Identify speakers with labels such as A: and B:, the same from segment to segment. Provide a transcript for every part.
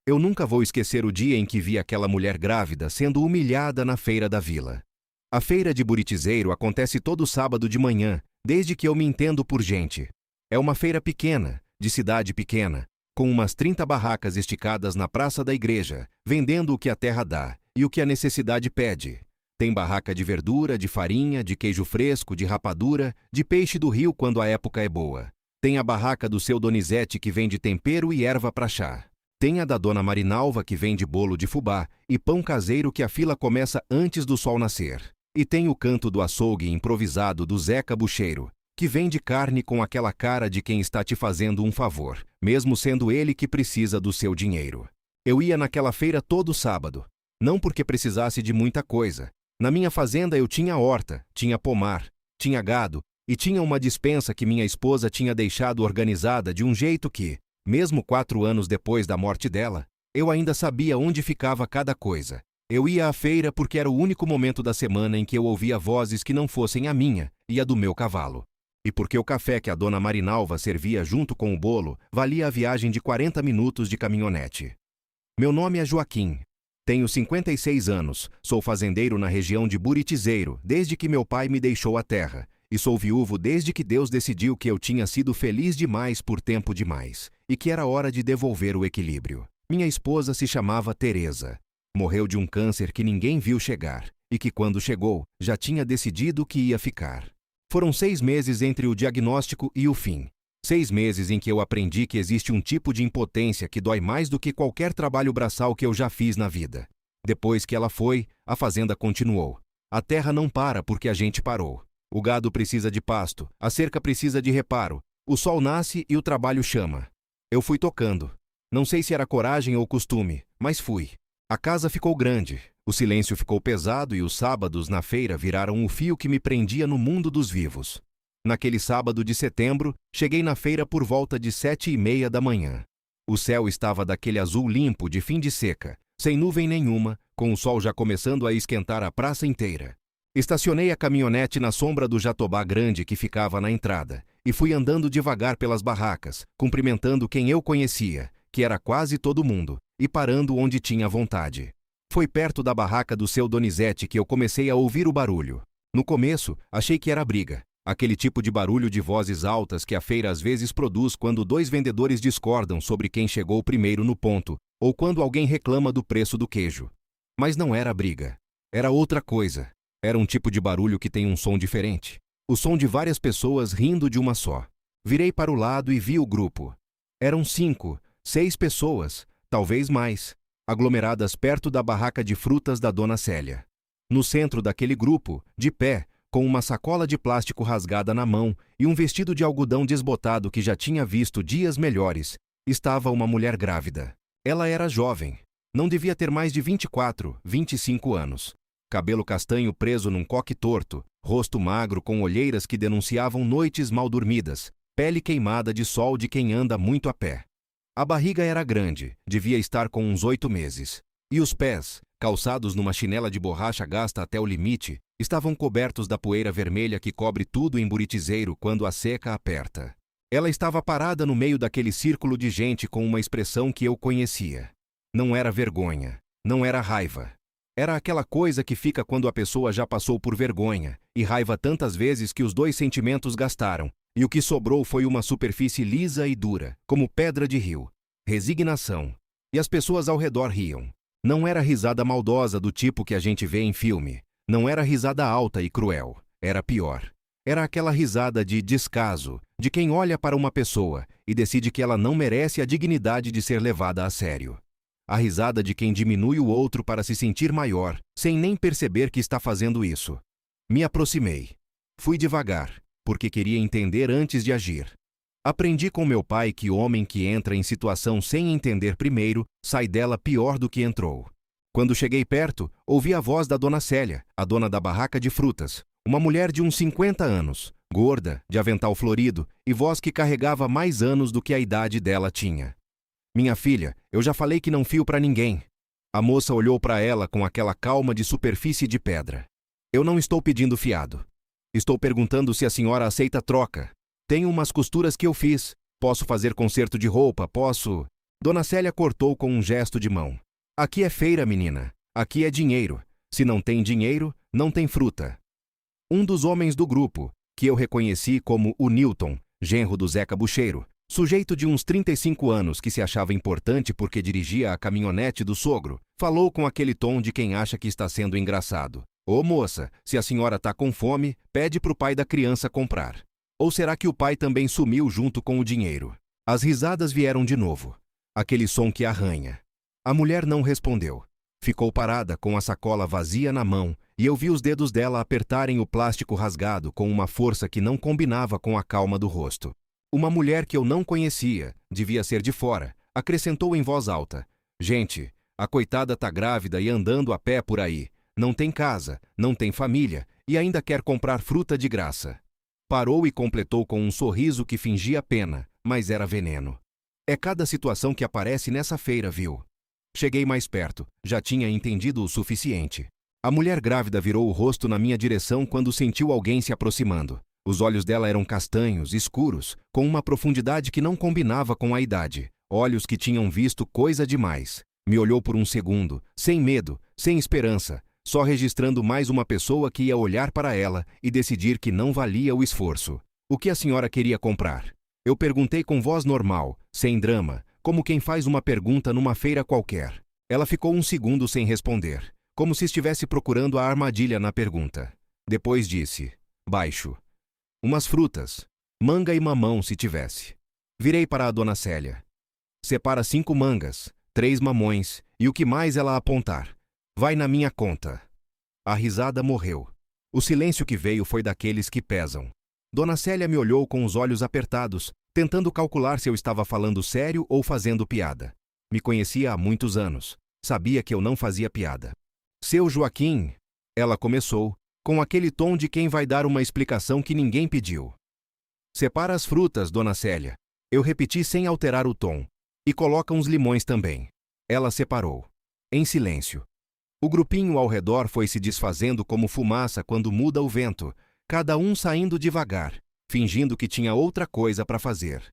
A: Eu nunca vou esquecer o dia em que vi aquela mulher grávida sendo humilhada na feira da vila. A feira de Buritizeiro acontece todo sábado de manhã, desde que eu me entendo por gente. É uma feira pequena, de cidade pequena, com umas 30 barracas esticadas na praça da igreja, vendendo o que a terra dá e o que a necessidade pede. Tem barraca de verdura, de farinha, de queijo fresco, de rapadura, de peixe do rio quando a época é boa. Tem a barraca do seu Donizete que vende tempero e erva para chá. Tem a da dona Marinalva que vende bolo de fubá e pão caseiro que a fila começa antes do sol nascer. E tem o canto do açougue improvisado do Zeca Bucheiro, que vende carne com aquela cara de quem está te fazendo um favor, mesmo sendo ele que precisa do seu dinheiro. Eu ia naquela feira todo sábado, não porque precisasse de muita coisa. Na minha fazenda eu tinha horta, tinha pomar, tinha gado e tinha uma despensa que minha esposa tinha deixado organizada de um jeito que, mesmo 4 anos depois da morte dela, eu ainda sabia onde ficava cada coisa. Eu ia à feira porque era o único momento da semana em que eu ouvia vozes que não fossem a minha e a do meu cavalo. E porque o café que a dona Marinalva servia junto com o bolo valia a viagem de 40 minutos de caminhonete. Meu nome é Joaquim. Tenho 56 anos, sou fazendeiro na região de Buritizeiro desde que meu pai me deixou a terra, e sou viúvo desde que Deus decidiu que eu tinha sido feliz demais por tempo demais, e que era hora de devolver o equilíbrio. Minha esposa se chamava Teresa. Morreu de um câncer que ninguém viu chegar, e que quando chegou, já tinha decidido que ia ficar. Foram 6 meses entre o diagnóstico e o fim. 6 meses em que eu aprendi que existe um tipo de impotência que dói mais do que qualquer trabalho braçal que eu já fiz na vida. Depois que ela foi, a fazenda continuou. A terra não para porque a gente parou. O gado precisa de pasto, a cerca precisa de reparo, o sol nasce e o trabalho chama. Eu fui tocando. Não sei se era coragem ou costume, mas fui. A casa ficou grande, o silêncio ficou pesado e os sábados na feira viraram o fio que me prendia no mundo dos vivos. Naquele sábado de setembro, cheguei na feira por volta de 7h30 da manhã. O céu estava daquele azul limpo de fim de seca, sem nuvem nenhuma, com o sol já começando a esquentar a praça inteira. Estacionei a caminhonete na sombra do jatobá grande que ficava na entrada e fui andando devagar pelas barracas, cumprimentando quem eu conhecia, que era quase todo mundo, e parando onde tinha vontade. Foi perto da barraca do seu Donizete que eu comecei a ouvir o barulho. No começo, achei que era briga, aquele tipo de barulho de vozes altas que a feira às vezes produz quando 2 vendedores discordam sobre quem chegou primeiro no ponto, ou quando alguém reclama do preço do queijo. Mas não era briga. Era outra coisa. Era um tipo de barulho que tem um som diferente. O som de várias pessoas rindo de uma só. Virei para o lado e vi o grupo. Eram 5, 6 pessoas, talvez mais, aglomeradas perto da barraca de frutas da dona Célia. No centro daquele grupo, de pé, com uma sacola de plástico rasgada na mão e um vestido de algodão desbotado que já tinha visto dias melhores, estava uma mulher grávida. Ela era jovem. Não devia ter mais de 24, 25 anos. Cabelo castanho preso num coque torto, rosto magro com olheiras que denunciavam noites mal dormidas, pele queimada de sol de quem anda muito a pé. A barriga era grande, devia estar com uns 8 meses. E os pés, calçados numa chinela de borracha gasta até o limite, estavam cobertos da poeira vermelha que cobre tudo em Buritizeiro quando a seca aperta. Ela estava parada no meio daquele círculo de gente com uma expressão que eu conhecia. Não era vergonha, não era raiva. Era aquela coisa que fica quando a pessoa já passou por vergonha e raiva tantas vezes que os 2 sentimentos gastaram, e o que sobrou foi uma superfície lisa e dura, como pedra de rio. Resignação. E as pessoas ao redor riam. Não era risada maldosa do tipo que a gente vê em filme. Não era risada alta e cruel. Era pior. Era aquela risada de descaso, de quem olha para uma pessoa e decide que ela não merece a dignidade de ser levada a sério. A risada de quem diminui o outro para se sentir maior, sem nem perceber que está fazendo isso. Me aproximei. Fui devagar, porque queria entender antes de agir. Aprendi com meu pai que homem que entra em situação sem entender primeiro, sai dela pior do que entrou. Quando cheguei perto, ouvi a voz da dona Célia, a dona da barraca de frutas, uma mulher de uns 50 anos, gorda, de avental florido, e voz que carregava mais anos do que a idade dela tinha. Minha filha, eu já falei que não fio para ninguém. A moça olhou para ela com aquela calma de superfície de pedra. Eu não estou pedindo fiado. Estou perguntando se a senhora aceita troca. Tenho umas costuras que eu fiz. Posso fazer conserto de roupa, posso... Dona Célia cortou com um gesto de mão. Aqui é feira, menina. Aqui é dinheiro. Se não tem dinheiro, não tem fruta. Um dos homens do grupo, que eu reconheci como o Newton, genro do Zé Cabucheiro, sujeito de uns 35 anos que se achava importante porque dirigia a caminhonete do sogro, falou com aquele tom de quem acha que está sendo engraçado. Ô moça, se a senhora tá com fome, pede pro pai da criança comprar. Ou será que o pai também sumiu junto com o dinheiro? As risadas vieram de novo. Aquele som que arranha. A mulher não respondeu. Ficou parada com a sacola vazia na mão e eu vi os dedos dela apertarem o plástico rasgado com uma força que não combinava com a calma do rosto. Uma mulher que eu não conhecia, devia ser de fora, acrescentou em voz alta. Gente, a coitada tá grávida e andando a pé por aí. Não tem casa, não tem família e ainda quer comprar fruta de graça. Parou e completou com um sorriso que fingia pena, mas era veneno. É cada situação que aparece nessa feira, viu? Cheguei mais perto, já tinha entendido o suficiente. A mulher grávida virou o rosto na minha direção quando sentiu alguém se aproximando. Os olhos dela eram castanhos, escuros, com uma profundidade que não combinava com a idade. Olhos que tinham visto coisa demais. Me olhou por um segundo, sem medo, sem esperança, só registrando mais uma pessoa que ia olhar para ela e decidir que não valia o esforço. O que a senhora queria comprar? Eu perguntei com voz normal, sem drama, como quem faz uma pergunta numa feira qualquer. Ela ficou um segundo sem responder, como se estivesse procurando a armadilha na pergunta. Depois disse, baixo. Umas frutas, manga e mamão se tivesse. Virei para a Dona Célia. Separa 5 mangas, 3 mamões e o que mais ela apontar. Vai na minha conta. A risada morreu. O silêncio que veio foi daqueles que pesam. Dona Célia me olhou com os olhos apertados, tentando calcular se eu estava falando sério ou fazendo piada. Me conhecia há muitos anos. Sabia que eu não fazia piada. Seu Joaquim, ela começou, com aquele tom de quem vai dar uma explicação que ninguém pediu. Separa as frutas, Dona Célia. Eu repeti sem alterar o tom. E coloca uns limões também. Ela separou. Em silêncio. O grupinho ao redor foi se desfazendo como fumaça quando muda o vento, cada um saindo devagar, fingindo que tinha outra coisa para fazer.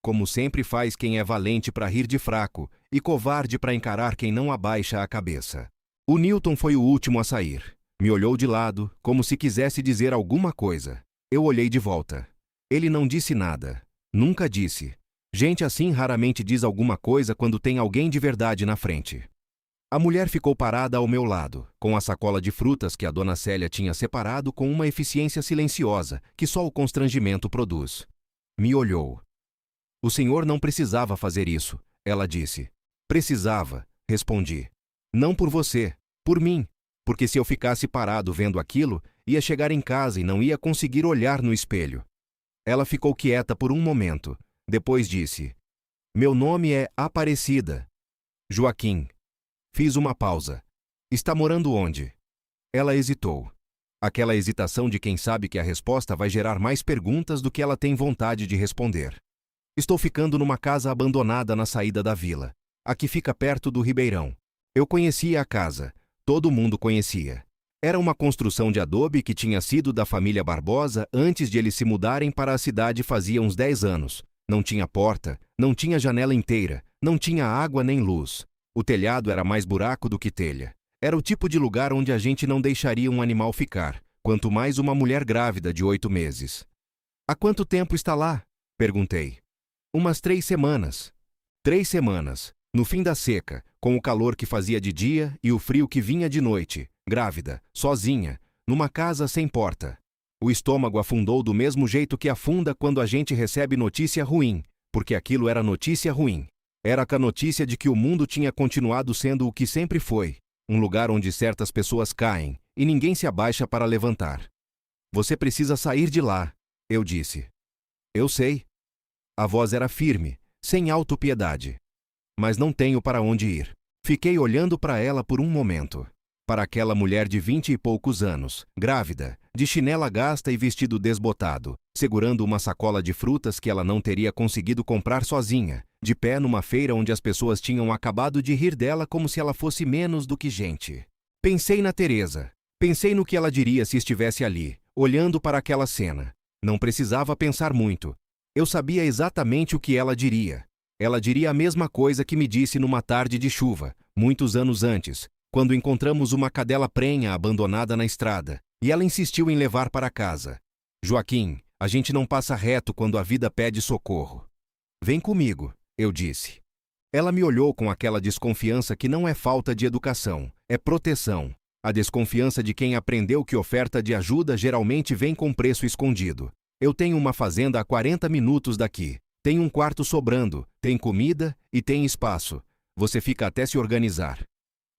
A: Como sempre faz quem é valente para rir de fraco e covarde para encarar quem não abaixa a cabeça. O Newton foi o último a sair. Me olhou de lado, como se quisesse dizer alguma coisa. Eu olhei de volta. Ele não disse nada. Nunca disse. Gente assim raramente diz alguma coisa quando tem alguém de verdade na frente. A mulher ficou parada ao meu lado, com a sacola de frutas que a Dona Célia tinha separado com uma eficiência silenciosa que só o constrangimento produz. Me olhou. O senhor não precisava fazer isso, ela disse. Precisava, respondi. Não por você, por mim, porque se eu ficasse parado vendo aquilo, ia chegar em casa e não ia conseguir olhar no espelho. Ela ficou quieta por um momento, depois disse. Meu nome é Aparecida. Joaquim. Fiz uma pausa. Está morando onde? Ela hesitou. Aquela hesitação de quem sabe que a resposta vai gerar mais perguntas do que ela tem vontade de responder. Estou ficando numa casa abandonada na saída da vila. Aqui fica perto do Ribeirão. Eu conhecia a casa. Todo mundo conhecia. Era uma construção de adobe que tinha sido da família Barbosa antes de eles se mudarem para a cidade fazia uns 10 anos. Não tinha porta, não tinha janela inteira, não tinha água nem luz. O telhado era mais buraco do que telha. Era o tipo de lugar onde a gente não deixaria um animal ficar, quanto mais uma mulher grávida de 8 meses. Há quanto tempo está lá? Perguntei. Umas 3 semanas. 3 semanas, no fim da seca, com o calor que fazia de dia e o frio que vinha de noite, grávida, sozinha, numa casa sem porta. O estômago afundou do mesmo jeito que afunda quando a gente recebe notícia ruim, porque aquilo era notícia ruim. Era a notícia de que o mundo tinha continuado sendo o que sempre foi, um lugar onde certas pessoas caem e ninguém se abaixa para levantar. Você precisa sair de lá, eu disse. Eu sei. A voz era firme, sem autopiedade. Mas não tenho para onde ir. Fiquei olhando para ela por um momento. Para aquela mulher de 20 e poucos anos, grávida, de chinela gasta e vestido desbotado, segurando uma sacola de frutas que ela não teria conseguido comprar sozinha, de pé numa feira onde as pessoas tinham acabado de rir dela como se ela fosse menos do que gente. Pensei na Teresa. Pensei no que ela diria se estivesse ali, olhando para aquela cena. Não precisava pensar muito. Eu sabia exatamente o que ela diria. Ela diria a mesma coisa que me disse numa tarde de chuva, muitos anos antes, quando encontramos uma cadela prenha abandonada na estrada, e ela insistiu em levar para casa. Joaquim, a gente não passa reto quando a vida pede socorro. Vem comigo, eu disse. Ela me olhou com aquela desconfiança que não é falta de educação, é proteção. A desconfiança de quem aprendeu que oferta de ajuda geralmente vem com preço escondido. Eu tenho uma fazenda a 40 minutos daqui. Tem um quarto sobrando, tem comida e tem espaço. Você fica até se organizar.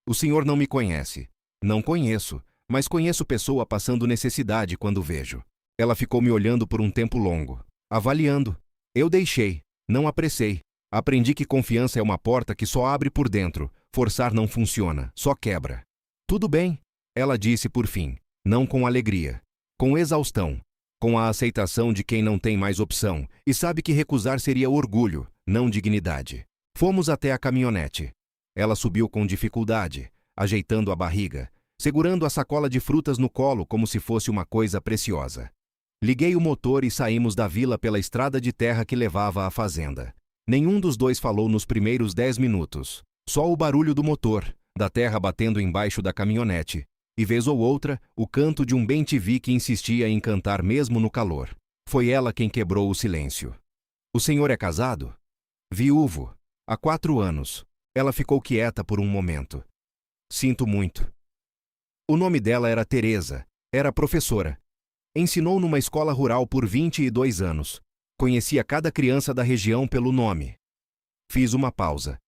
A: O senhor não me conhece. Não conheço, mas conheço pessoa passando necessidade quando vejo. Ela ficou me olhando por um tempo longo, avaliando. Eu deixei, não apressei. Aprendi que confiança é uma porta que só abre por dentro. Forçar não funciona, só quebra. Tudo bem, ela disse por fim, não com alegria, com exaustão, com a aceitação de quem não tem mais opção e sabe que recusar seria orgulho, não dignidade. Fomos até a caminhonete. Ela subiu com dificuldade, ajeitando a barriga, segurando a sacola de frutas no colo como se fosse uma coisa preciosa. Liguei o motor e saímos da vila pela estrada de terra que levava à fazenda. Nenhum dos dois falou nos primeiros 10 minutos. Só o barulho do motor, da terra batendo embaixo da caminhonete, e vez ou outra, o canto de um bem-te-vi que insistia em cantar mesmo no calor. Foi ela quem quebrou o silêncio. O senhor é casado? Viúvo. Há 4 anos. Ela ficou quieta por um momento. Sinto muito. O nome dela era Teresa. Era professora. Ensinou numa escola rural por 22 anos. Conhecia cada criança da região pelo nome. Fiz uma pausa.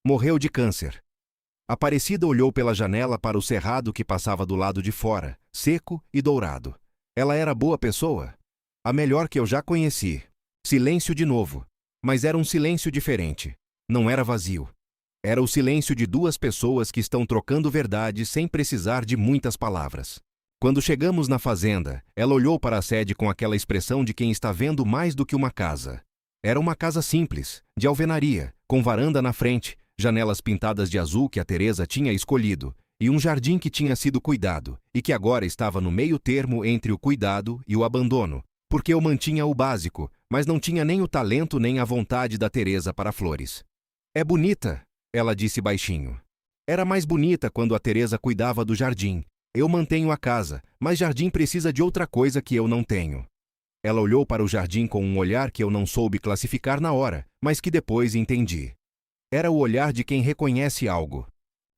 A: Morreu de câncer. Aparecida olhou pela janela para o cerrado que passava do lado de fora, seco e dourado. Ela era boa pessoa? A melhor que eu já conheci. Silêncio de novo. Mas era um silêncio diferente. Não era vazio. Era o silêncio de 2 pessoas que estão trocando verdade sem precisar de muitas palavras. Quando chegamos na fazenda, ela olhou para a sede com aquela expressão de quem está vendo mais do que uma casa. Era uma casa simples, de alvenaria, com varanda na frente, janelas pintadas de azul que a Teresa tinha escolhido, e um jardim que tinha sido cuidado, e que agora estava no meio termo entre o cuidado e o abandono, porque eu mantinha o básico, mas não tinha nem o talento nem a vontade da Teresa para flores. É bonita, ela disse baixinho. Era mais bonita quando a Teresa cuidava do jardim. Eu mantenho a casa, mas jardim precisa de outra coisa que eu não tenho. Ela olhou para o jardim com um olhar que eu não soube classificar na hora, mas que depois entendi. Era o olhar de quem reconhece algo.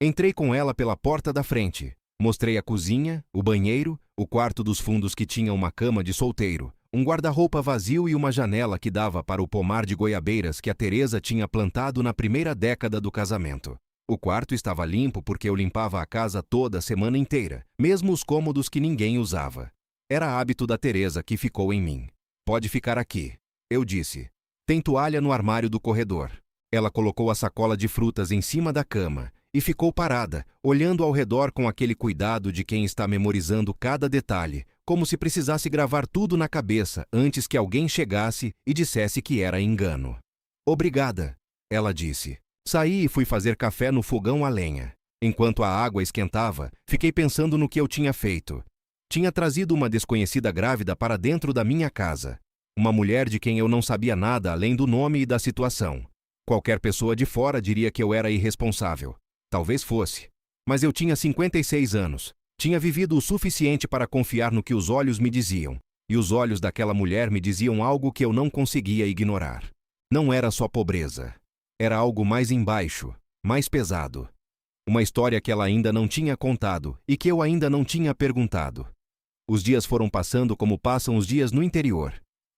A: Entrei com ela pela porta da frente. Mostrei a cozinha, o banheiro, o quarto dos fundos que tinha uma cama de solteiro, um guarda-roupa vazio e uma janela que dava para o pomar de goiabeiras que a Teresa tinha plantado na primeira década do casamento. O quarto estava limpo porque eu limpava a casa toda a semana inteira, mesmo os cômodos que ninguém usava. Era hábito da Teresa que ficou em mim. Pode ficar aqui, eu disse. Tem toalha no armário do corredor. Ela colocou a sacola de frutas em cima da cama e ficou parada, olhando ao redor com aquele cuidado de quem está memorizando cada detalhe, como se precisasse gravar tudo na cabeça antes que alguém chegasse e dissesse que era engano. Obrigada, ela disse. Saí e fui fazer café no fogão a lenha. Enquanto a água esquentava, fiquei pensando no que eu tinha feito. Tinha trazido uma desconhecida grávida para dentro da minha casa. Uma mulher de quem eu não sabia nada além do nome e da situação. Qualquer pessoa de fora diria que eu era irresponsável. Talvez fosse. Mas eu tinha 56 anos. Tinha vivido o suficiente para confiar no que os olhos me diziam. E os olhos daquela mulher me diziam algo que eu não conseguia ignorar. Não era só pobreza. Era algo mais embaixo, mais pesado. Uma história que ela ainda não tinha contado e que eu ainda não tinha perguntado. Os dias foram passando como passam os dias no interior.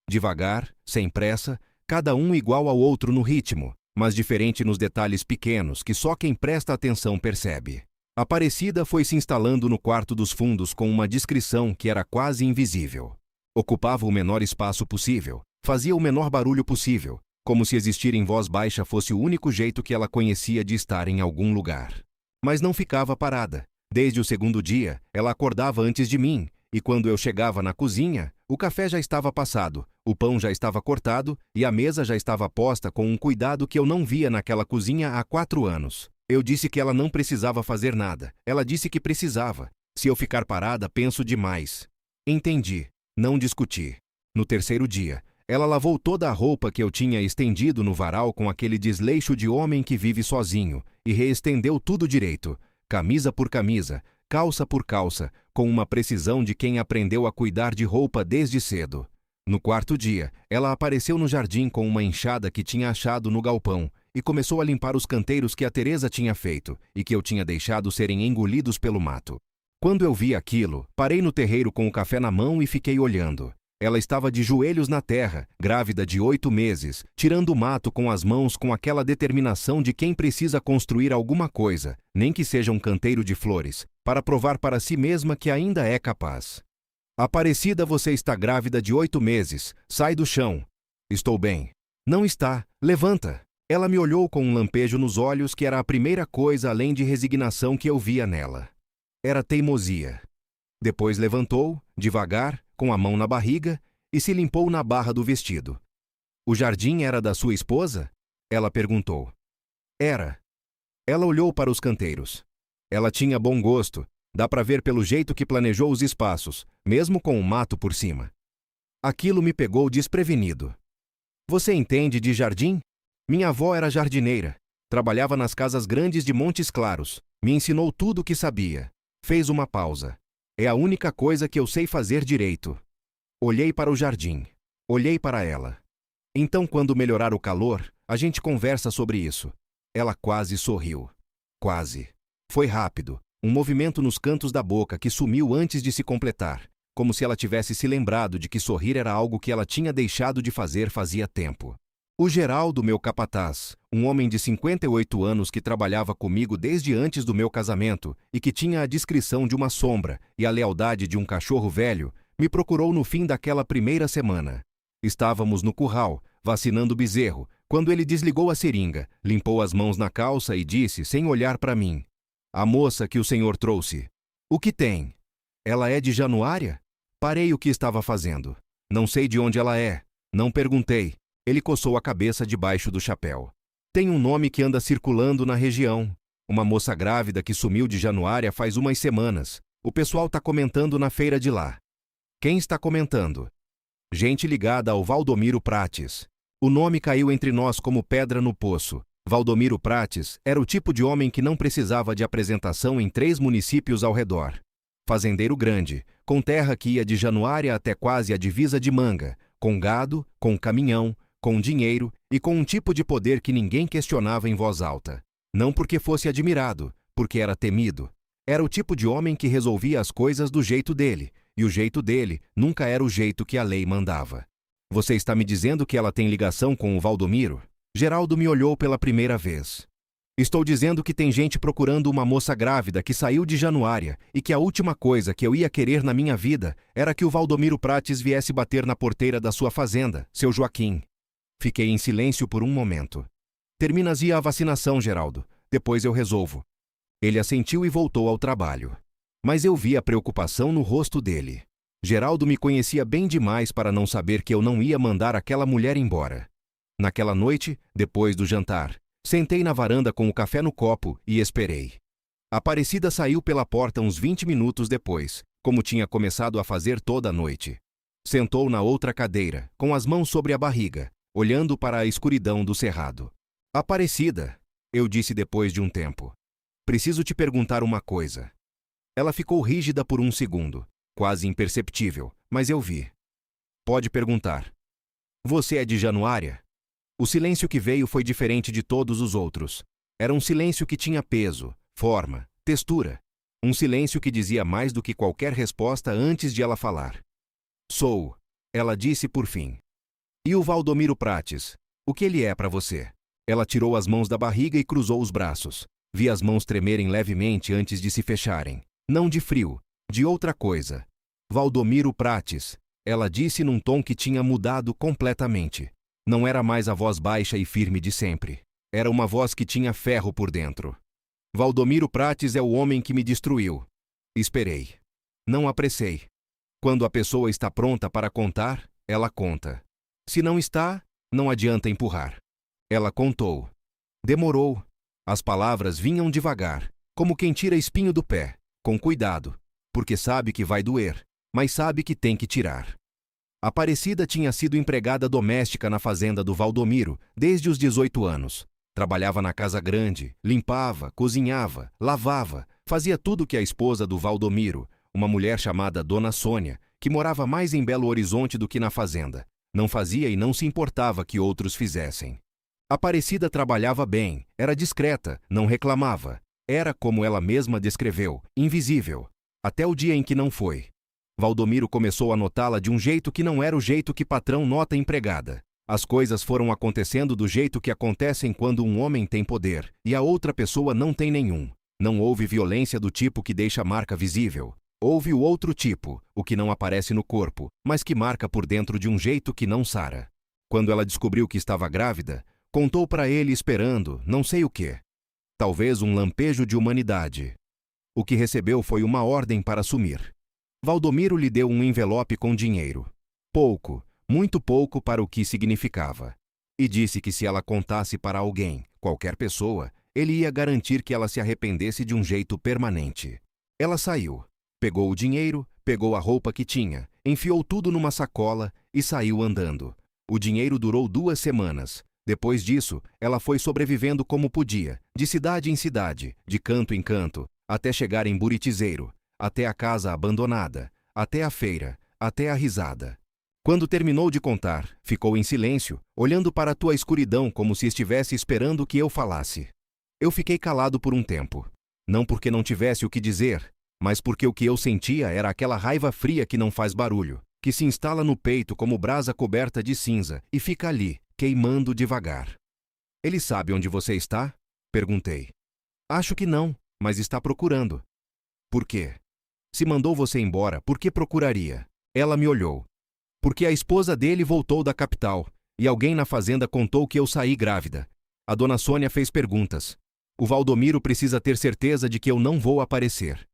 A: Devagar, sem pressa, cada um igual ao outro no ritmo, mas diferente nos detalhes pequenos que só quem presta atenção percebe. Aparecida foi se instalando no quarto dos fundos com uma discrição que era quase invisível. Ocupava o menor espaço possível, fazia o menor barulho possível, como se existir em voz baixa fosse o único jeito que ela conhecia de estar em algum lugar. Mas não ficava parada. Desde o segundo dia, ela acordava antes de mim, e quando eu chegava na cozinha, o café já estava passado, o pão já estava cortado e a mesa já estava posta com um cuidado que eu não via naquela cozinha há 4 anos. Eu disse que ela não precisava fazer nada. Ela disse que precisava. Se eu ficar parada, penso demais. Entendi. Não discuti. No terceiro dia, Ela lavou toda a roupa que eu tinha estendido no varal com aquele desleixo de homem que vive sozinho e reestendeu tudo direito, camisa por camisa, calça por calça, com uma precisão de quem aprendeu a cuidar de roupa desde cedo. No quarto dia, ela apareceu no jardim com uma enxada que tinha achado no galpão e começou a limpar os canteiros que a Teresa tinha feito e que eu tinha deixado serem engolidos pelo mato. Quando eu vi aquilo, parei no terreiro com o café na mão e fiquei olhando. Ela estava de joelhos na terra, grávida de 8 meses, tirando o mato com as mãos com aquela determinação de quem precisa construir alguma coisa, nem que seja um canteiro de flores, para provar para si mesma que ainda é capaz. Aparecida, você está grávida de 8 meses. Sai do chão. Estou bem. Não está. Levanta. Ela me olhou com um lampejo nos olhos que era a primeira coisa além de resignação que eu via nela. Era teimosia. Depois levantou, devagar, com a mão na barriga, e se limpou na barra do vestido. O jardim era da sua esposa? Ela perguntou. Era. Ela olhou para os canteiros. Ela tinha bom gosto. Dá para ver pelo jeito que planejou os espaços, mesmo com o mato por cima. Aquilo me pegou desprevenido. Você entende de jardim? Minha avó era jardineira. Trabalhava nas casas grandes de Montes Claros. Me ensinou tudo o que sabia. Fez uma pausa. É a única coisa que eu sei fazer direito. Olhei para o jardim. Olhei para ela. Então, quando melhorar o calor, a gente conversa sobre isso. Ela quase sorriu. Quase. Foi rápido. Um movimento nos cantos da boca que sumiu antes de se completar, como se ela tivesse se lembrado de que sorrir era algo que ela tinha deixado de fazer fazia tempo. O Geraldo, meu capataz, um homem de 58 anos que trabalhava comigo desde antes do meu casamento e que tinha a discrição de uma sombra e a lealdade de um cachorro velho, me procurou no fim daquela primeira semana. Estávamos no curral, vacinando o bezerro, quando ele desligou a seringa, limpou as mãos na calça e disse, sem olhar para mim: "A moça que o senhor trouxe. O que tem? Ela é de Januária?" Parei o que estava fazendo. Não sei de onde ela é. Não perguntei. Ele coçou a cabeça debaixo do chapéu. Tem um nome que anda circulando na região. Uma moça grávida que sumiu de Januária faz umas semanas. O pessoal está comentando na feira de lá. Quem está comentando? Gente ligada ao Valdomiro Prates. O nome caiu entre nós como pedra no poço. Valdomiro Prates era o tipo de homem que não precisava de apresentação em 3 municípios ao redor. Fazendeiro grande, com terra que ia de Januária até quase a divisa de Manga, com gado, com caminhão, com dinheiro e com um tipo de poder que ninguém questionava em voz alta. Não porque fosse admirado, porque era temido. Era o tipo de homem que resolvia as coisas do jeito dele, e o jeito dele nunca era o jeito que a lei mandava. Você está me dizendo que ela tem ligação com o Valdomiro? Geraldo me olhou pela primeira vez. Estou dizendo que tem gente procurando uma moça grávida que saiu de Januária e que a última coisa que eu ia querer na minha vida era que o Valdomiro Prates viesse bater na porteira da sua fazenda, seu Joaquim. Fiquei em silêncio por um momento. Terminas-ia a vacinação, Geraldo. Depois eu resolvo. Ele assentiu e voltou ao trabalho. Mas eu vi a preocupação no rosto dele. Geraldo me conhecia bem demais para não saber que eu não ia mandar aquela mulher embora. Naquela noite, depois do jantar, sentei na varanda com o café no copo e esperei. Aparecida saiu pela porta uns 20 minutos depois, como tinha começado a fazer toda a noite. Sentou na outra cadeira, com as mãos sobre a barriga, olhando para a escuridão do cerrado. Aparecida, eu disse depois de um tempo. Preciso te perguntar uma coisa. Ela ficou rígida por um segundo, quase imperceptível, mas eu vi. Pode perguntar. Você é de Januária? O silêncio que veio foi diferente de todos os outros. Era um silêncio que tinha peso, forma, textura. Um silêncio que dizia mais do que qualquer resposta antes de ela falar. Sou, ela disse por fim. E o Valdomiro Prates? O que ele é para você? Ela tirou as mãos da barriga e cruzou os braços. Vi as mãos tremerem levemente antes de se fecharem. Não de frio, de outra coisa. Valdomiro Prates, ela disse num tom que tinha mudado completamente. Não era mais a voz baixa e firme de sempre. Era uma voz que tinha ferro por dentro. Valdomiro Prates é o homem que me destruiu. Esperei. Não apressei. Quando a pessoa está pronta para contar, ela conta. Se não está, não adianta empurrar. Ela contou. Demorou. As palavras vinham devagar, como quem tira espinho do pé, com cuidado, porque sabe que vai doer, mas sabe que tem que tirar. Aparecida tinha sido empregada doméstica na fazenda do Valdomiro desde os 18 anos. Trabalhava na casa grande, limpava, cozinhava, lavava, fazia tudo que a esposa do Valdomiro, uma mulher chamada Dona Sônia, que morava mais em Belo Horizonte do que na fazenda, não fazia e não se importava que outros fizessem. Aparecida trabalhava bem, era discreta, não reclamava. Era, como ela mesma descreveu, invisível. Até o dia em que não foi. Valdomiro começou a notá-la de um jeito que não era o jeito que patrão nota empregada. As coisas foram acontecendo do jeito que acontecem quando um homem tem poder e a outra pessoa não tem nenhum. Não houve violência do tipo que deixa marca visível. Houve o outro tipo, o que não aparece no corpo, mas que marca por dentro de um jeito que não sara. Quando ela descobriu que estava grávida, contou para ele esperando, não sei o quê. Talvez um lampejo de humanidade. O que recebeu foi uma ordem para sumir. Valdomiro lhe deu um envelope com dinheiro. Pouco, muito pouco para o que significava. E disse que se ela contasse para alguém, qualquer pessoa, ele ia garantir que ela se arrependesse de um jeito permanente. Ela saiu. Pegou o dinheiro, pegou a roupa que tinha, enfiou tudo numa sacola e saiu andando. O dinheiro durou 2 semanas. Depois disso, ela foi sobrevivendo como podia, de cidade em cidade, de canto em canto, até chegar em Buritizeiro, até a casa abandonada, até a feira, até a risada. Quando terminou de contar, ficou em silêncio, olhando para a tua escuridão como se estivesse esperando que eu falasse. Eu fiquei calado por um tempo. Não porque não tivesse o que dizer, mas porque o que eu sentia era aquela raiva fria que não faz barulho, que se instala no peito como brasa coberta de cinza e fica ali, queimando devagar. Ele sabe onde você está? Perguntei. Acho que não, mas está procurando. Por quê? Se mandou você embora, por que procuraria? Ela me olhou. Porque a esposa dele voltou da capital, e alguém na fazenda contou que eu saí grávida. A dona Sônia fez perguntas. O Valdomiro precisa ter certeza de que eu não vou aparecer.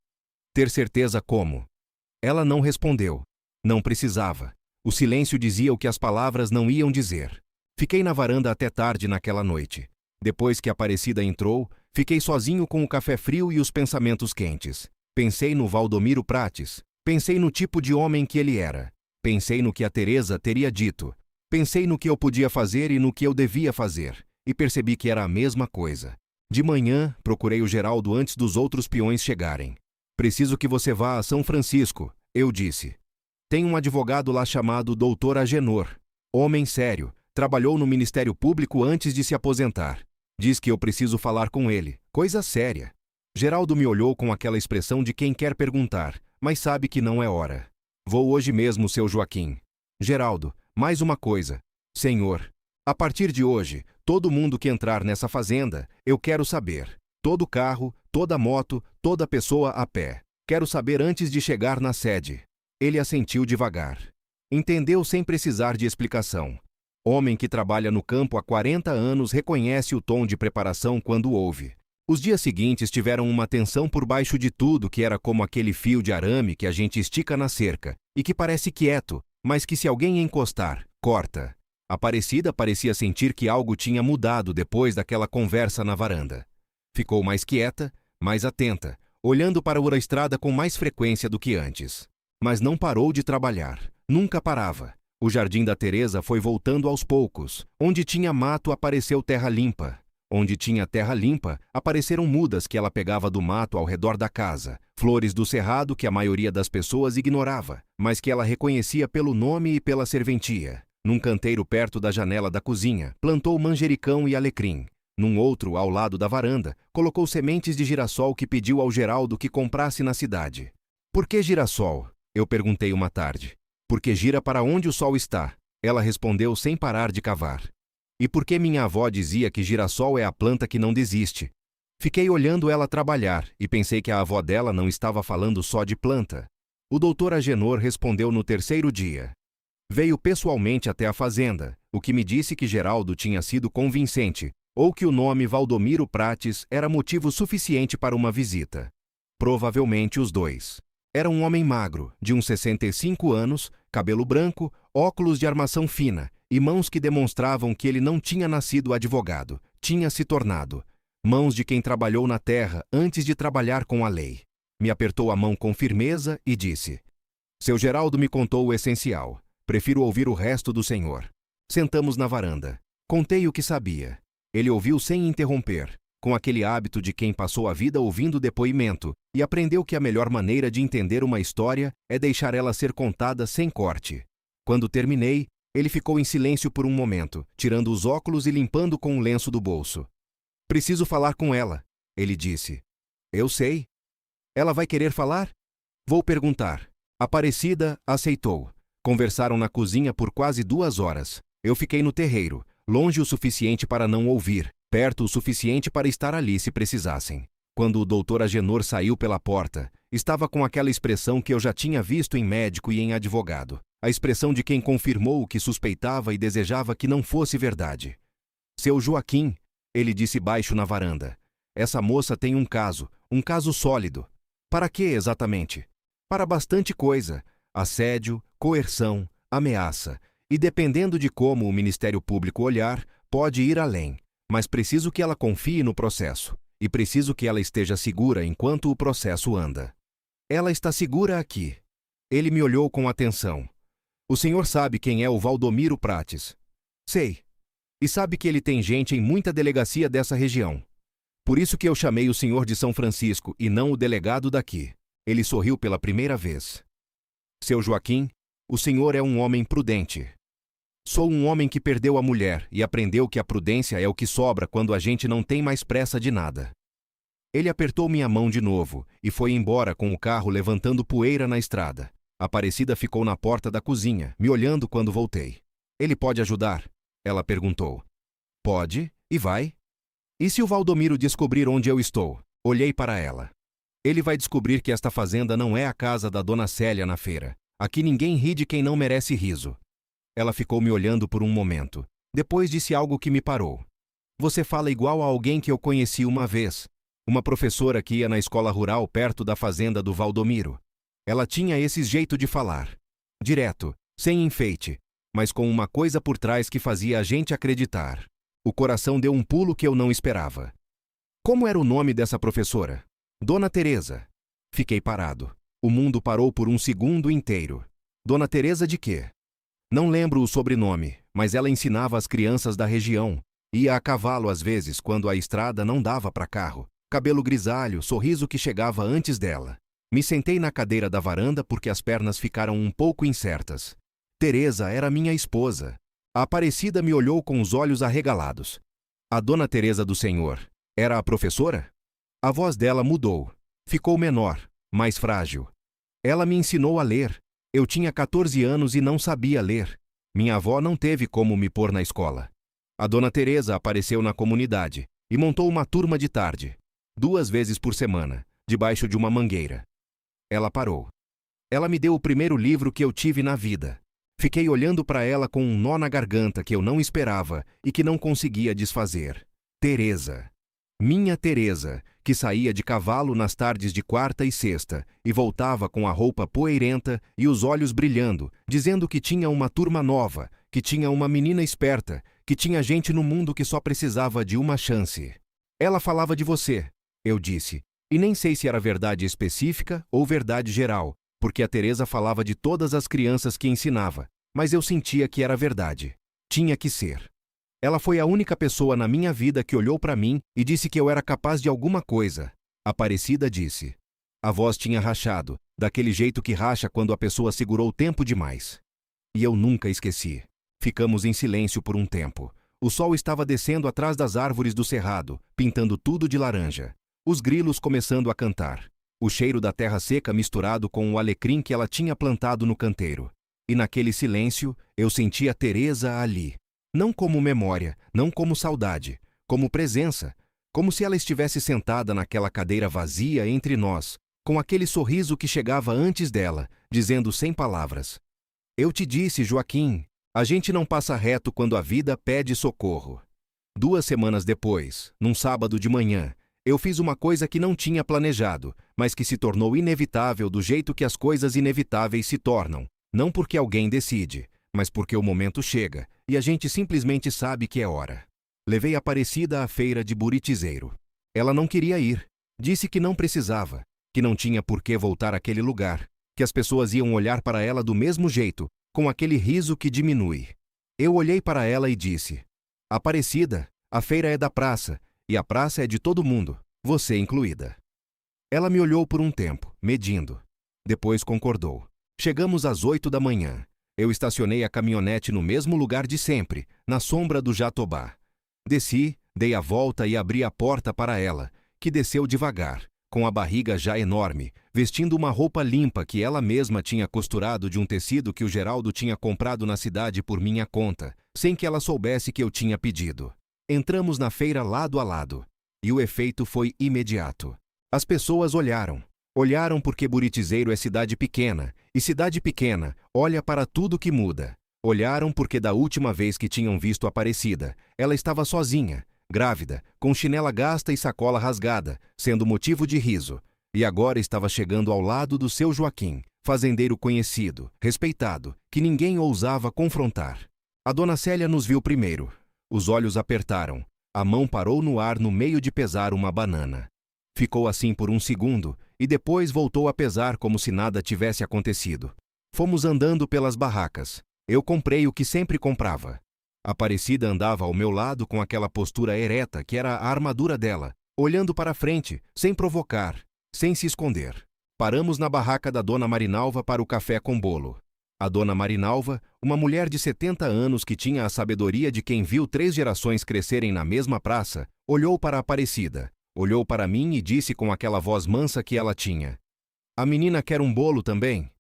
A: Ter certeza como? Ela não respondeu. Não precisava. O silêncio dizia o que as palavras não iam dizer. Fiquei na varanda até tarde naquela noite. Depois que Aparecida entrou, fiquei sozinho com o café frio e os pensamentos quentes. Pensei no Valdomiro Prates. Pensei no tipo de homem que ele era. Pensei no que a Teresa teria dito. Pensei no que eu podia fazer e no que eu devia fazer. E percebi que era a mesma coisa. De manhã, procurei o Geraldo antes dos outros peões chegarem. Preciso que você vá a São Francisco, eu disse. Tem um advogado lá chamado Dr. Agenor. Homem sério. Trabalhou no Ministério Público antes de se aposentar. Diz que eu preciso falar com ele. Coisa séria. Geraldo me olhou com aquela expressão de quem quer perguntar, mas sabe que não é hora. Vou hoje mesmo, seu Joaquim. Geraldo, mais uma coisa. Senhor, a partir de hoje, todo mundo que entrar nessa fazenda, eu quero saber. Todo carro, toda moto, toda pessoa a pé. Quero saber antes de chegar na sede. Ele assentiu devagar. Entendeu sem precisar de explicação. Homem que trabalha no campo há 40 anos reconhece o tom de preparação quando ouve. Os dias seguintes tiveram uma tensão por baixo de tudo que era como aquele fio de arame que a gente estica na cerca e que parece quieto, mas que se alguém encostar, corta. Aparecida parecia sentir que algo tinha mudado depois daquela conversa na varanda. Ficou mais quieta, mais atenta, olhando para a estrada com mais frequência do que antes. Mas não parou de trabalhar. Nunca parava. O jardim da Teresa foi voltando aos poucos. Onde tinha mato apareceu terra limpa. Onde tinha terra limpa, apareceram mudas que ela pegava do mato ao redor da casa, flores do cerrado que a maioria das pessoas ignorava, mas que ela reconhecia pelo nome e pela serventia. Num canteiro perto da janela da cozinha, plantou manjericão e alecrim. Num outro, ao lado da varanda, colocou sementes de girassol que pediu ao Geraldo que comprasse na cidade. Por que girassol? Eu perguntei uma tarde. Porque gira para onde o sol está. Ela respondeu sem parar de cavar. E por que minha avó dizia que girassol é a planta que não desiste? Fiquei olhando ela trabalhar e pensei que a avó dela não estava falando só de planta. O doutor Agenor respondeu no 3º dia. Veio pessoalmente até a fazenda, o que me disse que Geraldo tinha sido convincente, ou que o nome Valdomiro Prates era motivo suficiente para uma visita. Provavelmente os dois. Era um homem magro, de uns 65 anos, cabelo branco, óculos de armação fina e mãos que demonstravam que ele não tinha nascido advogado, tinha se tornado. Mãos de quem trabalhou na terra antes de trabalhar com a lei. Me apertou a mão com firmeza e disse: Seu Geraldo me contou o essencial. Prefiro ouvir o resto do senhor. Sentamos na varanda. Contei o que sabia. Ele ouviu sem interromper, com aquele hábito de quem passou a vida ouvindo depoimento, e aprendeu que a melhor maneira de entender uma história é deixar ela ser contada sem corte. Quando terminei, ele ficou em silêncio por um momento, tirando os óculos e limpando com um lenço do bolso. Preciso falar com ela, ele disse. Eu sei. Ela vai querer falar? Vou perguntar. Aparecida aceitou. Conversaram na cozinha por quase 2 horas. Eu fiquei no terreiro, longe o suficiente para não ouvir, perto o suficiente para estar ali se precisassem. Quando o doutor Agenor saiu pela porta, estava com aquela expressão que eu já tinha visto em médico e em advogado. A expressão de quem confirmou o que suspeitava e desejava que não fosse verdade. Seu Joaquim, ele disse baixo na varanda. Essa moça tem um caso sólido. Para quê exatamente? Para bastante coisa. Assédio, coerção, ameaça. E dependendo de como o Ministério Público olhar, pode ir além. Mas preciso que ela confie no processo. E preciso que ela esteja segura enquanto o processo anda. Ela está segura aqui. Ele me olhou com atenção. O senhor sabe quem é o Valdomiro Prates? Sei. E sabe que ele tem gente em muita delegacia dessa região. Por isso que eu chamei o senhor de São Francisco e não o delegado daqui. Ele sorriu pela primeira vez. Seu Joaquim, o senhor é um homem prudente. Sou um homem que perdeu a mulher e aprendeu que a prudência é o que sobra quando a gente não tem mais pressa de nada. Ele apertou minha mão de novo e foi embora com o carro levantando poeira na estrada. Aparecida ficou na porta da cozinha, me olhando quando voltei. Ele pode ajudar? Ela perguntou. Pode, e vai. E se o Valdomiro descobrir onde eu estou? Olhei para ela. Ele vai descobrir que esta fazenda não é a casa da dona Célia na feira. Aqui ninguém ri de quem não merece riso. Ela ficou me olhando por um momento. Depois disse algo que me parou. Você fala igual a alguém que eu conheci uma vez. Uma professora que ia na escola rural perto da fazenda do Valdomiro. Ela tinha esse jeito de falar. Direto, sem enfeite, mas com uma coisa por trás que fazia a gente acreditar. O coração deu um pulo que eu não esperava. Como era o nome dessa professora? Dona Teresa. Fiquei parado. O mundo parou por um segundo inteiro. Dona Teresa de quê? Não lembro o sobrenome, mas ela ensinava as crianças da região. Ia a cavalo às vezes, quando a estrada não dava para carro. Cabelo grisalho, sorriso que chegava antes dela. Me sentei na cadeira da varanda porque as pernas ficaram um pouco incertas. Teresa era minha esposa. A Aparecida me olhou com os olhos arregalados. A Dona Teresa do Senhor era a professora? A voz dela mudou. Ficou menor, mais frágil. Ela me ensinou a ler. Eu tinha 14 anos e não sabia ler. Minha avó não teve como me pôr na escola. A Dona Teresa apareceu na comunidade e montou uma turma de tarde, 2 vezes por semana, debaixo de uma mangueira. Ela parou. Ela me deu o primeiro livro que eu tive na vida. Fiquei olhando para ela com um nó na garganta que eu não esperava e que não conseguia desfazer. Teresa. Minha Teresa, que saía de cavalo nas tardes de quarta e sexta e voltava com a roupa poeirenta e os olhos brilhando, dizendo que tinha uma turma nova, que tinha uma menina esperta, que tinha gente no mundo que só precisava de uma chance. Ela falava de você, eu disse. E nem sei se era verdade específica ou verdade geral, porque a Teresa falava de todas as crianças que ensinava, mas eu sentia que era verdade. Tinha que ser. Ela foi a única pessoa na minha vida que olhou para mim e disse que eu era capaz de alguma coisa. Aparecida disse. A voz tinha rachado, daquele jeito que racha quando a pessoa segurou tempo demais. E eu nunca esqueci. Ficamos em silêncio por um tempo. O sol estava descendo atrás das árvores do cerrado, pintando tudo de laranja. Os grilos começando a cantar. O cheiro da terra seca misturado com o alecrim que ela tinha plantado no canteiro. E naquele silêncio, eu sentia Teresa ali. Não como memória, não como saudade, como presença. Como se ela estivesse sentada naquela cadeira vazia entre nós, com aquele sorriso que chegava antes dela, dizendo sem palavras. Eu te disse, Joaquim, a gente não passa reto quando a vida pede socorro. 2 semanas depois, num sábado de manhã, eu fiz uma coisa que não tinha planejado, mas que se tornou inevitável do jeito que as coisas inevitáveis se tornam. Não porque alguém decide, mas porque o momento chega, e a gente simplesmente sabe que é hora. Levei a Aparecida à feira de Buritizeiro. Ela não queria ir. Disse que não precisava, que não tinha por que voltar àquele lugar, que as pessoas iam olhar para ela do mesmo jeito, com aquele riso que diminui. Eu olhei para ela e disse: Aparecida, a feira é da praça, e a praça é de todo mundo, você incluída. Ela me olhou por um tempo, medindo. Depois concordou. Chegamos às 8 da manhã. Eu estacionei a caminhonete no mesmo lugar de sempre, na sombra do Jatobá. Desci, dei a volta e abri a porta para ela, que desceu devagar, com a barriga já enorme, vestindo uma roupa limpa que ela mesma tinha costurado de um tecido que o Geraldo tinha comprado na cidade por minha conta, sem que ela soubesse que eu tinha pedido. Entramos na feira lado a lado, e o efeito foi imediato. As pessoas olharam. Olharam porque Buritizeiro é cidade pequena, e cidade pequena olha para tudo que muda. Olharam porque da última vez que tinham visto Aparecida, ela estava sozinha, grávida, com chinela gasta e sacola rasgada, sendo motivo de riso, e agora estava chegando ao lado do seu Joaquim, fazendeiro conhecido, respeitado, que ninguém ousava confrontar. A dona Célia nos viu primeiro. Os olhos apertaram. A mão parou no ar no meio de pesar uma banana. Ficou assim por um segundo, e depois voltou a pesar como se nada tivesse acontecido. Fomos andando pelas barracas. Eu comprei o que sempre comprava. Aparecida andava ao meu lado com aquela postura ereta que era a armadura dela, olhando para frente, sem provocar, sem se esconder. Paramos na barraca da Dona Marinalva para o café com bolo. A Dona Marinalva, uma mulher de 70 anos que tinha a sabedoria de quem viu 3 gerações crescerem na mesma praça, olhou para Aparecida, olhou para mim e disse com aquela voz mansa que ela tinha: "A menina quer um bolo também?"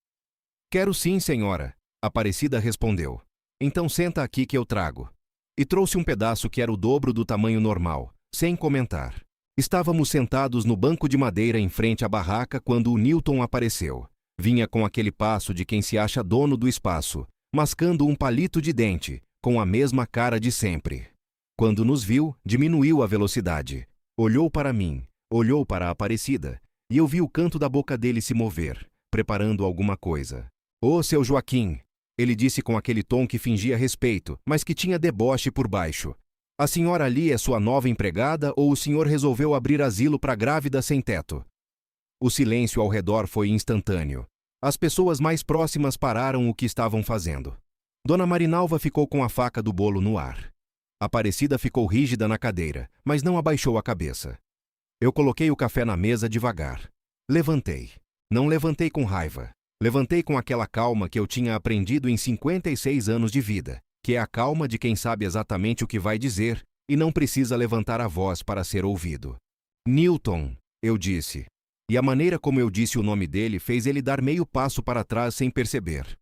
A: "Quero sim, senhora", Aparecida respondeu. "Então senta aqui que eu trago." E trouxe um pedaço que era o dobro do tamanho normal, sem comentar. Estávamos sentados no banco de madeira em frente à barraca quando o Newton apareceu. Vinha com aquele passo de quem se acha dono do espaço, mascando um palito de dente, com a mesma cara de sempre. Quando nos viu, diminuiu a velocidade. Olhou para mim, olhou para a Aparecida, e eu vi o canto da boca dele se mover, preparando alguma coisa. "Ô, seu Joaquim", ele disse com aquele tom que fingia respeito, mas que tinha deboche por baixo. "A senhora ali é sua nova empregada ou o senhor resolveu abrir asilo para grávida sem teto?" O silêncio ao redor foi instantâneo. As pessoas mais próximas pararam o que estavam fazendo. Dona Marinalva ficou com a faca do bolo no ar. Aparecida ficou rígida na cadeira, mas não abaixou a cabeça. Eu coloquei o café na mesa devagar. Levantei. Não levantei com raiva. Levantei com aquela calma que eu tinha aprendido em 56 anos de vida, que é a calma de quem sabe exatamente o que vai dizer e não precisa levantar a voz para ser ouvido. "Newton", eu disse. E a maneira como eu disse o nome dele fez ele dar meio passo para trás sem perceber.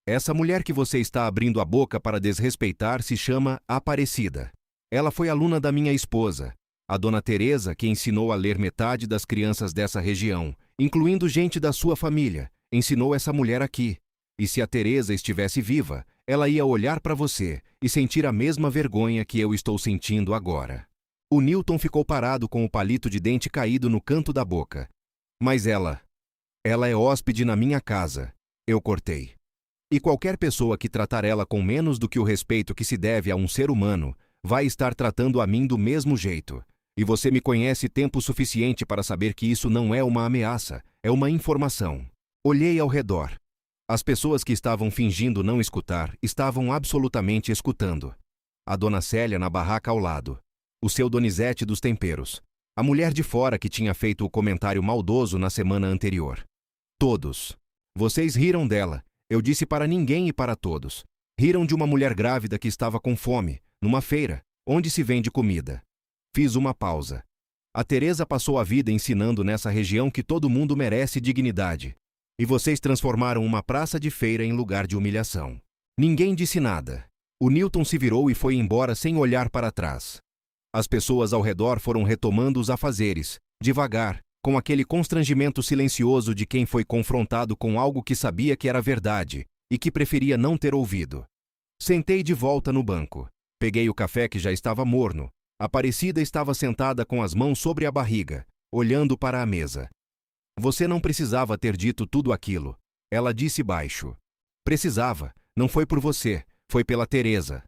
A: "Essa mulher que você está abrindo a boca para desrespeitar se chama Aparecida. Ela foi aluna da minha esposa, a Dona Teresa, que ensinou a ler metade das crianças dessa região, incluindo gente da sua família, ensinou essa mulher aqui. E se a Teresa estivesse viva, ela ia olhar para você e sentir a mesma vergonha que eu estou sentindo agora." O Newton ficou parado com o palito de dente caído no canto da boca. "Mas ela é hóspede na minha casa", eu cortei. "E qualquer pessoa que tratar ela com menos do que o respeito que se deve a um ser humano, vai estar tratando a mim do mesmo jeito. E você me conhece tempo suficiente para saber que isso não é uma ameaça, é uma informação." Olhei ao redor. As pessoas que estavam fingindo não escutar estavam absolutamente escutando. A Dona Célia na barraca ao lado. O seu Donizete dos temperos. A mulher de fora que tinha feito o comentário maldoso na semana anterior. Todos. Vocês riram dela. Eu disse para ninguém e para todos. Riram de uma mulher grávida que estava com fome, numa feira, onde se vende comida. Fiz uma pausa. A Teresa passou a vida ensinando nessa região que todo mundo merece dignidade. E vocês transformaram uma praça de feira em lugar de humilhação. Ninguém disse nada. O Newton se virou e foi embora sem olhar para trás. As pessoas ao redor foram retomando os afazeres, devagar, com aquele constrangimento silencioso de quem foi confrontado com algo que sabia que era verdade e que preferia não ter ouvido. Sentei de volta no banco. Peguei o café que já estava morno. Aparecida estava sentada com as mãos sobre a barriga, olhando para a mesa. "Você não precisava ter dito tudo aquilo", ela disse baixo. "Precisava. Não foi por você, foi pela Teresa."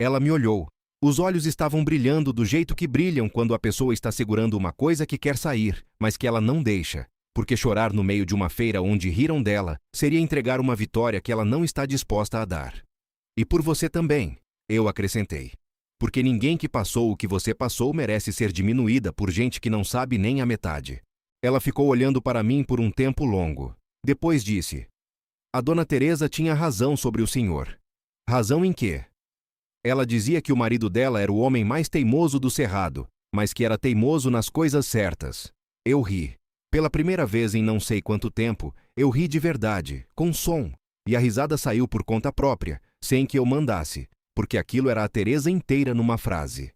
A: Ela me olhou. Os olhos estavam brilhando do jeito que brilham quando a pessoa está segurando uma coisa que quer sair, mas que ela não deixa. porque chorar no meio de uma feira onde riram dela seria entregar uma vitória que ela não está disposta a dar. E por você também, eu acrescentei. Porque ninguém que passou o que você passou merece ser diminuída por gente que não sabe nem a metade. Ela ficou olhando para mim por um tempo longo. Depois disse: a dona Teresa tinha razão sobre o senhor. Razão em quê? Ela dizia que o marido dela era o homem mais teimoso do cerrado, mas que era teimoso nas coisas certas. Eu ri. Pela primeira vez em não sei quanto tempo, eu ri de verdade, com som, e a risada saiu por conta própria, sem que eu mandasse, porque aquilo era a Teresa inteira numa frase.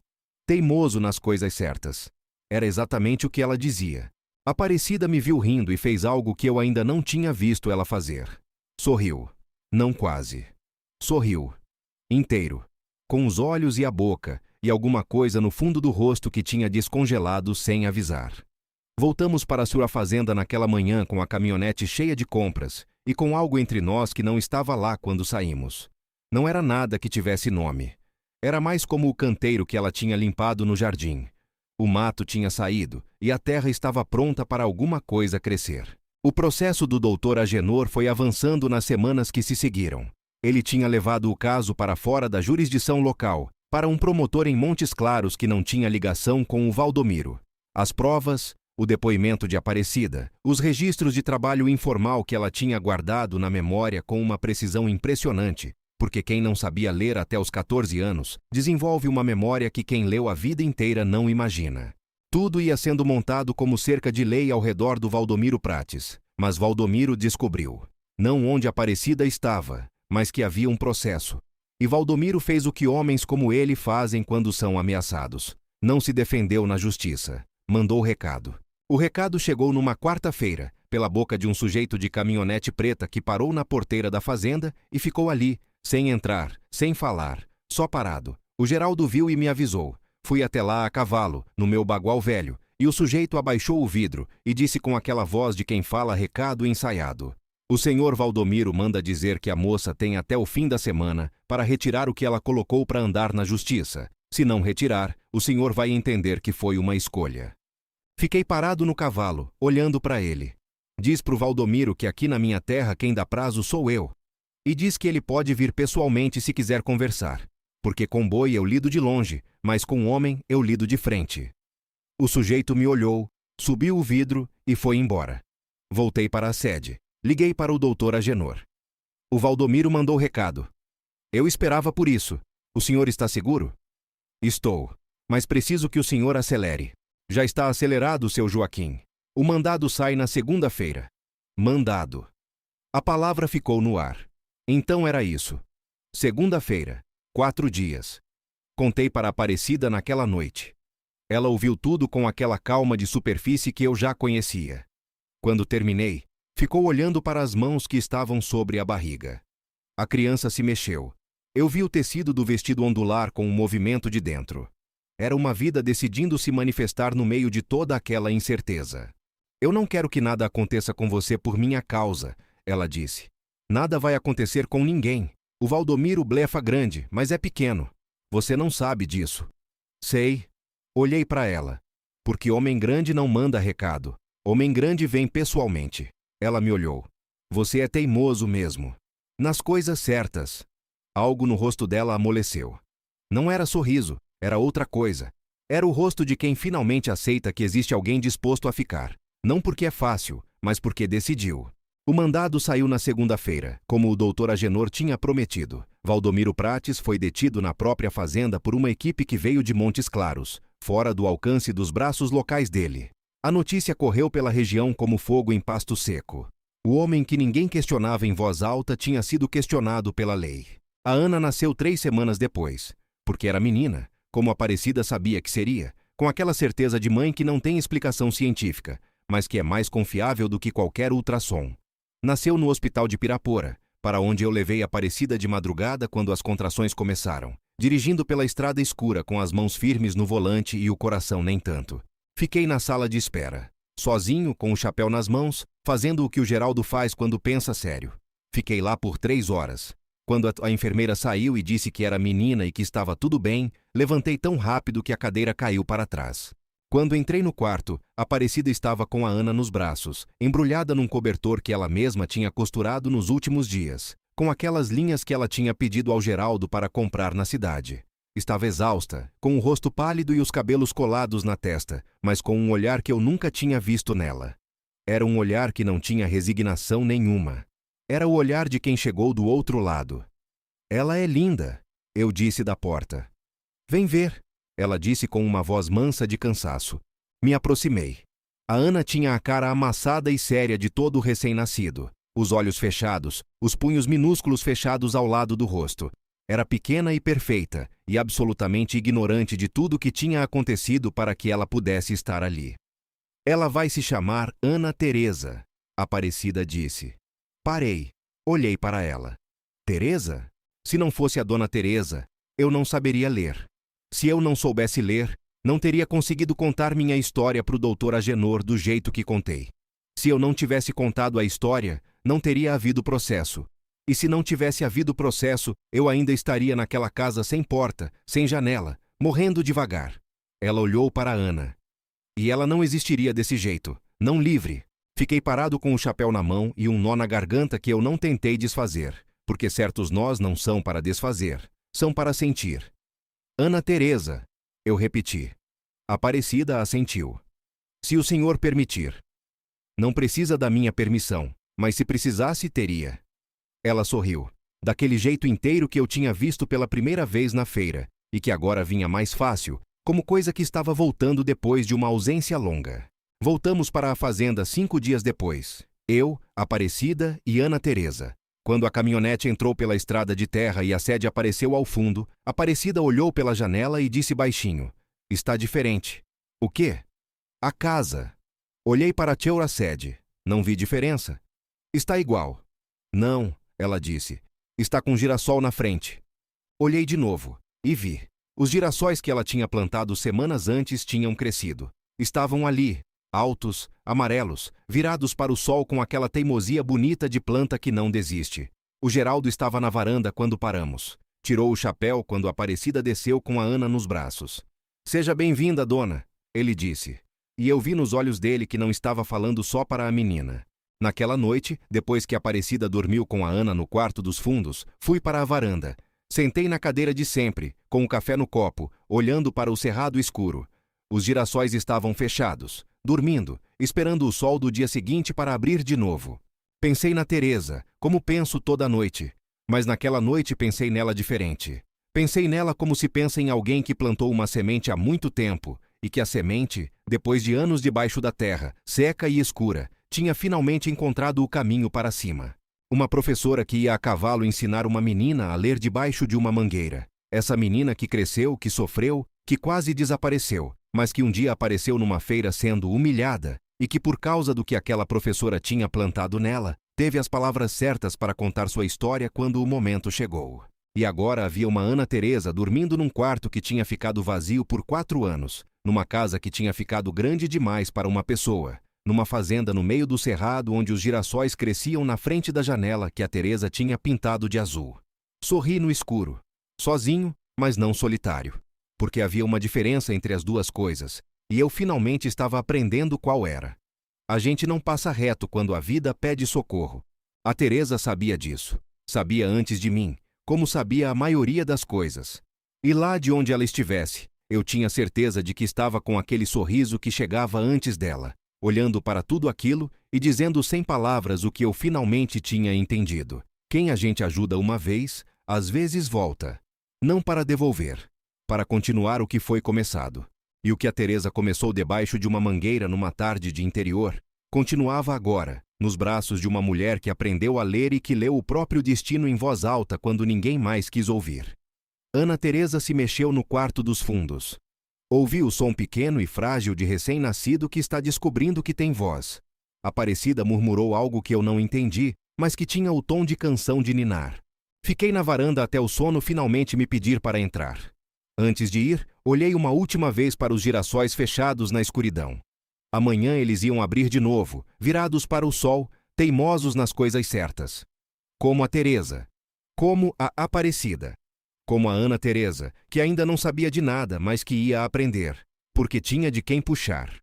A: Teimoso nas coisas certas. Era exatamente o que ela dizia. Aparecida me viu rindo e fez algo que eu ainda não tinha visto ela fazer. Sorriu. Não quase. Sorriu. Inteiro. Com os olhos e a boca, e alguma coisa no fundo do rosto que tinha descongelado sem avisar. Voltamos para sua fazenda naquela manhã com a caminhonete cheia de compras, e com algo entre nós que não estava lá quando saímos. Não era nada que tivesse nome. Era mais como o canteiro que ela tinha limpado no jardim. O mato tinha saído, e a terra estava pronta para alguma coisa crescer. O processo do Dr. Agenor foi avançando nas semanas que se seguiram. Ele tinha levado o caso para fora da jurisdição local, para um promotor em Montes Claros que não tinha ligação com o Valdomiro. As provas, o depoimento de Aparecida, os registros de trabalho informal que ela tinha guardado na memória com uma precisão impressionante, porque quem não sabia ler até os 14 anos desenvolve uma memória que quem leu a vida inteira não imagina. Tudo ia sendo montado como cerca de lei ao redor do Valdomiro Prates, mas Valdomiro descobriu, não onde Aparecida estava, mas que havia um processo. E Valdomiro fez o que homens como ele fazem quando são ameaçados. Não se defendeu na justiça. Mandou recado. O recado chegou numa quarta-feira, pela boca de um sujeito de caminhonete preta que parou na porteira da fazenda e ficou ali, sem entrar, sem falar, só parado. O Geraldo viu e me avisou. Fui até lá a cavalo, no meu bagual velho, e o sujeito abaixou o vidro e disse com aquela voz de quem fala recado ensaiado: o senhor Valdomiro manda dizer que a moça tem até o fim da semana para retirar o que ela colocou para andar na justiça. Se não retirar, o senhor vai entender que foi uma escolha. Fiquei parado no cavalo, olhando para ele. Diz pro Valdomiro que aqui na minha terra quem dá prazo sou eu. E diz que ele pode vir pessoalmente se quiser conversar. Porque com boi eu lido de longe, mas com homem eu lido de frente. O sujeito me olhou, subiu o vidro e foi embora. Voltei para a sede. Liguei para o Dr. Agenor. O Valdomiro mandou recado. Eu esperava por isso. O senhor está seguro? Estou. Mas preciso que o senhor acelere. Já está acelerado, seu Joaquim. O mandado sai na segunda-feira. Mandado. A palavra ficou no ar. Então era isso. Segunda-feira. 4 dias. Contei para Aparecida naquela noite. Ela ouviu tudo com aquela calma de superfície que eu já conhecia. Quando terminei, ficou olhando para as mãos que estavam sobre a barriga. A criança se mexeu. Eu vi o tecido do vestido ondular com um movimento de dentro. Era uma vida decidindo se manifestar no meio de toda aquela incerteza. Eu não quero que nada aconteça com você por minha causa, ela disse. Nada vai acontecer com ninguém. O Valdomiro blefa grande, mas é pequeno. Você não sabe disso. Sei. Olhei para ela. Porque homem grande não manda recado. Homem grande vem pessoalmente. Ela me olhou. Você é teimoso mesmo. Nas coisas certas. Algo no rosto dela amoleceu. Não era sorriso, era outra coisa. Era o rosto de quem finalmente aceita que existe alguém disposto a ficar. Não porque é fácil, mas porque decidiu. O mandado saiu na segunda-feira, como o Dr. Agenor tinha prometido. Valdomiro Prates foi detido na própria fazenda por uma equipe que veio de Montes Claros, fora do alcance dos braços locais dele. A notícia correu pela região como fogo em pasto seco. O homem que ninguém questionava em voz alta tinha sido questionado pela lei. A Ana nasceu 3 semanas depois, porque era menina, como Aparecida sabia que seria, com aquela certeza de mãe que não tem explicação científica, mas que é mais confiável do que qualquer ultrassom. Nasceu no hospital de Pirapora, para onde eu levei Aparecida de madrugada quando as contrações começaram, dirigindo pela estrada escura com as mãos firmes no volante e o coração nem tanto. Fiquei na sala de espera, sozinho, com o chapéu nas mãos, fazendo o que o Geraldo faz quando pensa sério. Fiquei lá por 3 horas. Quando a enfermeira saiu e disse que era menina e que estava tudo bem, levantei tão rápido que a cadeira caiu para trás. Quando entrei no quarto, Aparecida estava com a Ana nos braços, embrulhada num cobertor que ela mesma tinha costurado nos últimos dias, com aquelas linhas que ela tinha pedido ao Geraldo para comprar na cidade. Estava exausta, com o rosto pálido e os cabelos colados na testa, mas com um olhar que eu nunca tinha visto nela. Era um olhar que não tinha resignação nenhuma. Era o olhar de quem chegou do outro lado. Ela é linda, eu disse da porta. Vem ver, ela disse com uma voz mansa de cansaço. Me aproximei. A Ana tinha a cara amassada e séria de todo recém-nascido, os olhos fechados, os punhos minúsculos fechados ao lado do rosto. Era pequena e perfeita, e absolutamente ignorante de tudo o que tinha acontecido para que ela pudesse estar ali. Ela vai se chamar Ana Teresa, Aparecida disse. Parei. Olhei para ela. Teresa? Se não fosse a Dona Teresa, eu não saberia ler. Se eu não soubesse ler, não teria conseguido contar minha história para o Dr. Agenor do jeito que contei. Se eu não tivesse contado a história, não teria havido processo. E se não tivesse havido processo, eu ainda estaria naquela casa sem porta, sem janela, morrendo devagar. Ela olhou para Ana. E ela não existiria desse jeito, não livre. Fiquei parado com o chapéu na mão e um nó na garganta que eu não tentei desfazer, porque certos nós não são para desfazer, são para sentir. Ana Teresa, eu repeti. Aparecida assentiu. Se o senhor permitir. Não precisa da minha permissão, mas se precisasse, teria. Ela sorriu, daquele jeito inteiro que eu tinha visto pela primeira vez na feira, e que agora vinha mais fácil, como coisa que estava voltando depois de uma ausência longa. Voltamos para a fazenda 5 dias depois, eu, Aparecida e Ana Teresa. Quando a caminhonete entrou pela estrada de terra e a sede apareceu ao fundo, Aparecida olhou pela janela e disse baixinho, está diferente. O quê? A casa. Olhei para a Tcheura sede. Não vi diferença. Está igual. Não, ela disse. Está com girassol na frente. Olhei de novo e vi. Os girassóis que ela tinha plantado semanas antes tinham crescido. Estavam ali, altos, amarelos, virados para o sol com aquela teimosia bonita de planta que não desiste. O Geraldo estava na varanda quando paramos. Tirou o chapéu quando Aparecida desceu com a Ana nos braços. Seja bem-vinda, dona, ele disse. E eu vi nos olhos dele que não estava falando só para a menina. Naquela noite, depois que Aparecida dormiu com a Ana no quarto dos fundos, fui para a varanda. Sentei na cadeira de sempre, com o café no copo, olhando para o cerrado escuro. Os girassóis estavam fechados, dormindo, esperando o sol do dia seguinte para abrir de novo. Pensei na Teresa, como penso toda noite. Mas naquela noite pensei nela diferente. Pensei nela como se pensa em alguém que plantou uma semente há muito tempo, e que a semente, depois de anos debaixo da terra, seca e escura, tinha finalmente encontrado o caminho para cima. Uma professora que ia a cavalo ensinar uma menina a ler debaixo de uma mangueira. Essa menina que cresceu, que sofreu, que quase desapareceu, mas que um dia apareceu numa feira sendo humilhada, e que por causa do que aquela professora tinha plantado nela, teve as palavras certas para contar sua história quando o momento chegou. E agora havia uma Ana Teresa dormindo num quarto que tinha ficado vazio por 4 anos, numa casa que tinha ficado grande demais para uma pessoa, numa fazenda no meio do cerrado onde os girassóis cresciam na frente da janela que a Teresa tinha pintado de azul. Sorri no escuro, sozinho, mas não solitário, porque havia uma diferença entre as duas coisas, e eu finalmente estava aprendendo qual era. A gente não passa reto quando a vida pede socorro. A Teresa sabia disso, sabia antes de mim, como sabia a maioria das coisas. E lá de onde ela estivesse, eu tinha certeza de que estava com aquele sorriso que chegava antes dela, olhando para tudo aquilo e dizendo sem palavras o que eu finalmente tinha entendido. Quem a gente ajuda uma vez, às vezes volta. Não para devolver, para continuar o que foi começado. E o que a Teresa começou debaixo de uma mangueira numa tarde de interior, continuava agora, nos braços de uma mulher que aprendeu a ler e que leu o próprio destino em voz alta quando ninguém mais quis ouvir. Ana Teresa se mexeu no quarto dos fundos. Ouvi o som pequeno e frágil de recém-nascido que está descobrindo que tem voz. Aparecida murmurou algo que eu não entendi, mas que tinha o tom de canção de ninar. Fiquei na varanda até o sono finalmente me pedir para entrar. Antes de ir, olhei uma última vez para os girassóis fechados na escuridão. Amanhã eles iam abrir de novo, virados para o sol, teimosos nas coisas certas. Como a Teresa. Como a Aparecida. Como a Ana Teresa, que ainda não sabia de nada, mas que ia aprender. porque tinha de quem puxar.